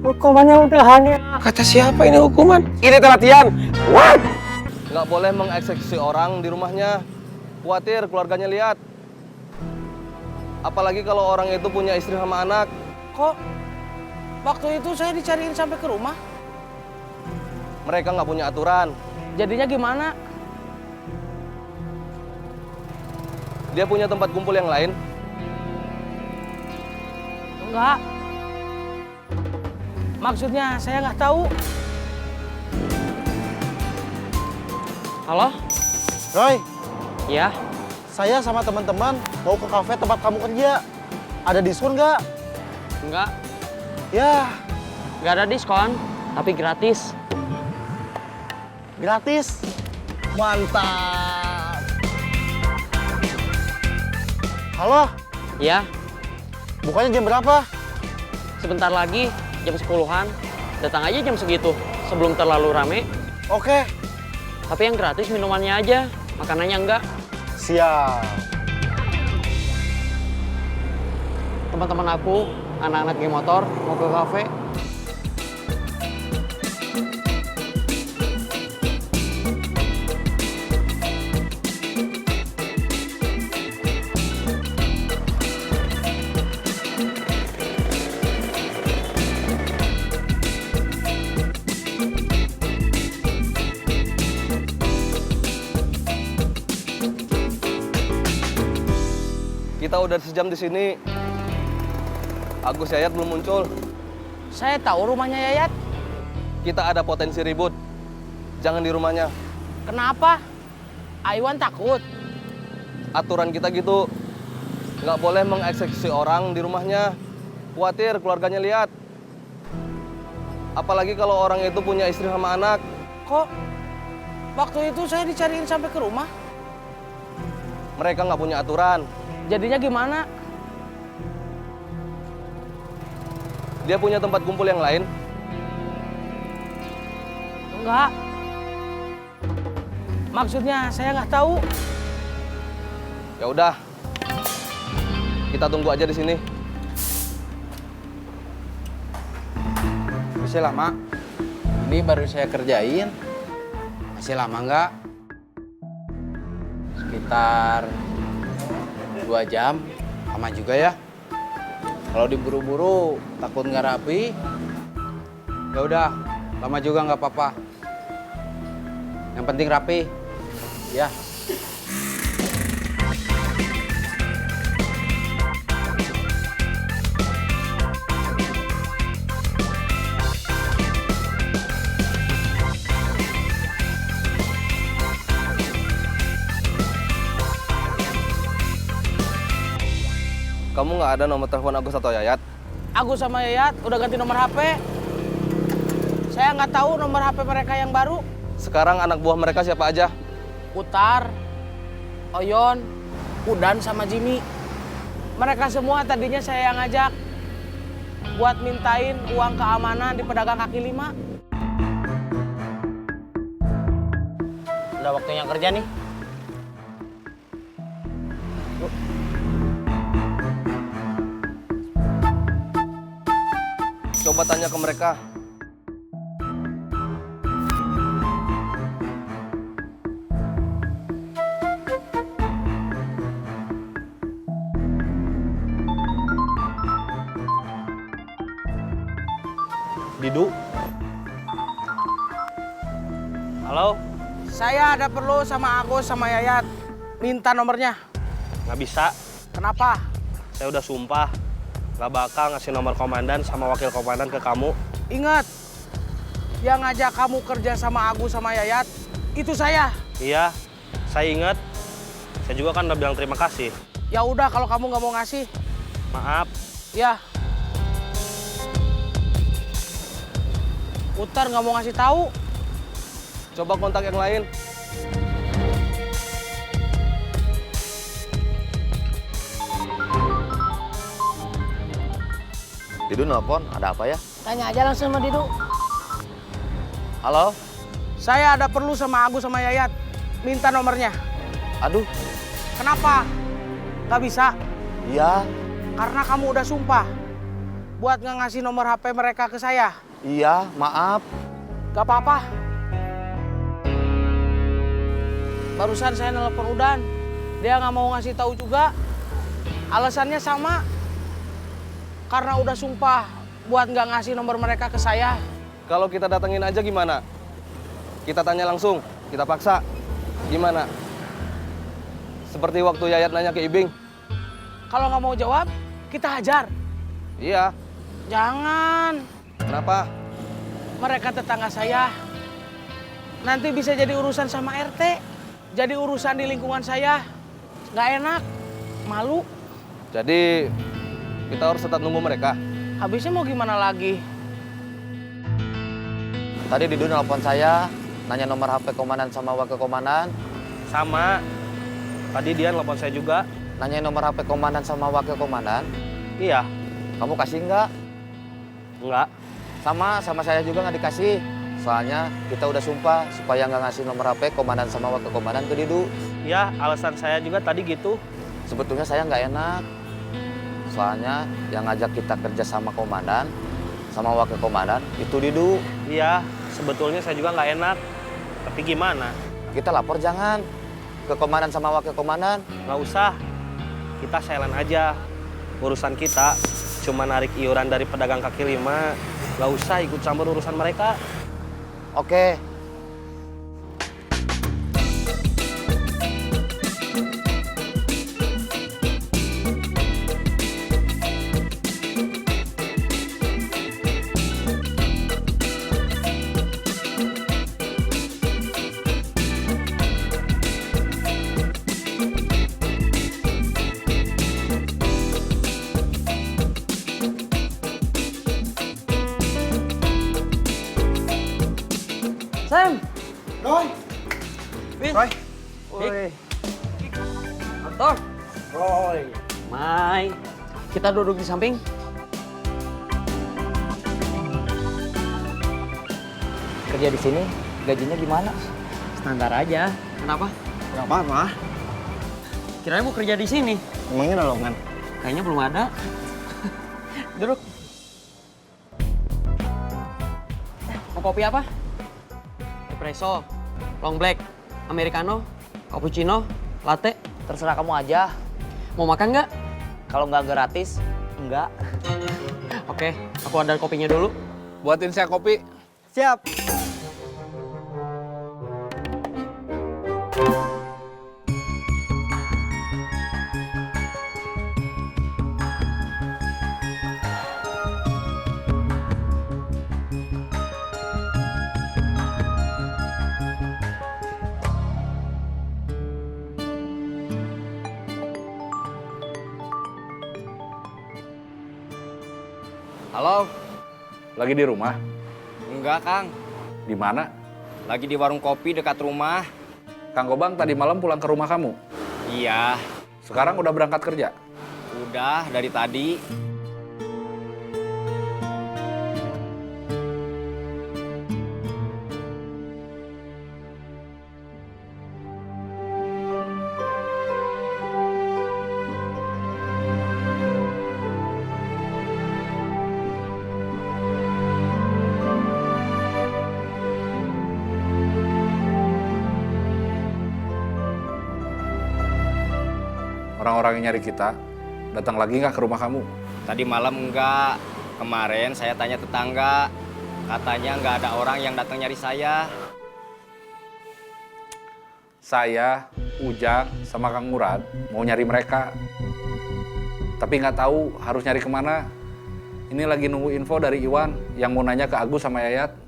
Hukumannya udahan ya. Kata siapa ini hukuman? Ini latihan. What? Nggak boleh mengeksekusi orang di rumahnya. Khawatir keluarganya lihat. Apalagi kalau orang itu punya istri sama anak. Kok waktu itu saya dicariin sampai ke rumah? Mereka nggak punya aturan. Jadinya gimana? Dia punya tempat kumpul yang lain. Enggak. Maksudnya saya nggak tahu. Halo? Roy, Ya, saya sama teman-teman mau ke kafe tempat kamu kerja. Ada diskon nggak? enggak. Ya, Nggak ada diskon, tapi gratis. gratis. Mantap. Halo, Ya, bukanya jam berapa? sebentar lagi jam 10-an. Datang aja jam segitu, sebelum terlalu rame. Oke, Tapi yang gratis minumannya aja, makanannya enggak. siap. Teman-teman aku, anak-anak geng motor, mau ke kafe. Kita udah sejam di sini. Agus Yayat belum muncul. Saya tahu rumahnya Yayat. Kita ada potensi ribut. Jangan di rumahnya. Kenapa? Aiwan takut. Aturan kita gitu. Nggak boleh mengeksekusi orang di rumahnya. Khawatir keluarganya lihat. Apalagi kalau orang itu punya istri sama anak. Kok waktu itu saya dicariin sampai ke rumah? Mereka nggak punya aturan. Jadinya gimana? Dia punya tempat kumpul yang lain. Enggak. Maksudnya saya nggak tahu. Ya udah. Kita tunggu aja di sini. Masih lama. Ini baru saya kerjain. Masih lama nggak? Sekitar 2 jam. Lama juga ya. Kalau diburu-buru takut nggak rapi. Ya udah, lama juga nggak apa-apa. Yang penting rapi. Ya. Kamu nggak ada nomor telepon Agus atau Yayat? Agus sama Yayat udah ganti nomor HP. Saya nggak tahu nomor HP mereka yang baru. Sekarang anak buah mereka siapa aja? Utar, Oyon, Udan sama Jimmy. Mereka semua tadinya saya yang ngajak buat mintain uang keamanan di pedagang kaki lima. Udah waktunya kerja nih. Coba tanya ke mereka. Didu, Halo? Saya ada perlu sama Agus sama Yayat. Minta nomornya. Nggak bisa, Kenapa? saya udah sumpah nggak bakal ngasih nomor komandan sama wakil komandan ke kamu. Ingat, yang ngajak kamu kerja sama Agus sama Yayat, itu saya. Iya, saya ingat. Saya juga kan udah bilang terima kasih. Ya udah kalau kamu nggak mau ngasih, Maaf, ya. Utar nggak mau ngasih tahu. Coba kontak yang lain. Didu nelpon, ada apa ya? Tanya aja langsung sama Didu. Halo? Saya ada perlu sama Agus sama Yayat. Minta nomornya. Aduh, Kenapa? Nggak bisa? iya. Karena kamu udah sumpah buat nggak ngasih nomor HP mereka ke saya. Iya, maaf. Gak apa-apa. Barusan saya nelpon Udan. Dia nggak mau ngasih tahu juga. Alasannya sama. Karena udah sumpah buat nggak ngasih nomor mereka ke saya. Kalau kita datengin aja gimana? Kita tanya langsung, kita paksa. Gimana? Seperti waktu Yayat nanya ke Ibing. Kalau nggak mau jawab, kita hajar. Iya. Jangan. Kenapa? Mereka tetangga saya. Nanti bisa jadi urusan sama RT. Jadi urusan di lingkungan saya. Nggak enak. Malu. Jadi kita harus tetap nunggu mereka. Habisnya mau gimana lagi? Tadi Didu nelpon saya, nanya nomor HP komandan sama wakil komandan. Sama. Tadi dia nelpon saya juga. Nanya nomor HP komandan sama wakil komandan. Iya. Kamu kasih nggak? Enggak. Sama saya juga nggak dikasih. Soalnya kita udah sumpah supaya nggak ngasih nomor HP komandan sama wakil komandan ke Didu. Ya, alasan saya juga tadi gitu. Sebetulnya saya nggak enak. Soalnya yang ngajak kita kerja sama komandan, sama wakil komandan, itu Didu. Iya, sebetulnya saya juga nggak enak. Tapi gimana? Kita lapor jangan ke komandan sama wakil komandan. Nggak usah. Kita silent aja. Urusan kita cuma narik iuran dari pedagang kaki lima. Nggak usah ikut campur urusan mereka. Oke. Sam. Roy. Win. Roy. Woi. Motor. Roy. Mai. Kita duduk di samping. Kerja di sini, gajinya gimana? Standar aja. Kenapa? Gak apa-apa. Kirain mau kerja di sini. Emangnya ada lowongan? Kayaknya belum ada. Duduk. Mau kopi apa? Espresso, long black, americano, cappuccino, latte. Terserah kamu aja. Mau makan nggak? Kalau nggak gratis, enggak. Oke, aku order kopinya dulu. Buatin saya kopi. Siap. Halo, Lagi di rumah? enggak Kang. Di mana? Lagi di warung kopi dekat rumah. Kang Gobang tadi malam pulang ke rumah kamu. Iya, Sekarang udah berangkat kerja? udah dari tadi. Orang-orang yang nyari kita, datang lagi nggak ke rumah kamu? Tadi malam enggak. Kemarin saya tanya tetangga. Katanya nggak ada orang yang datang nyari saya. Saya, Ujang, sama Kang Murad mau nyari mereka. Tapi nggak tahu harus nyari kemana. Ini lagi nunggu info dari Iwan yang mau nanya ke Agus sama Yayat.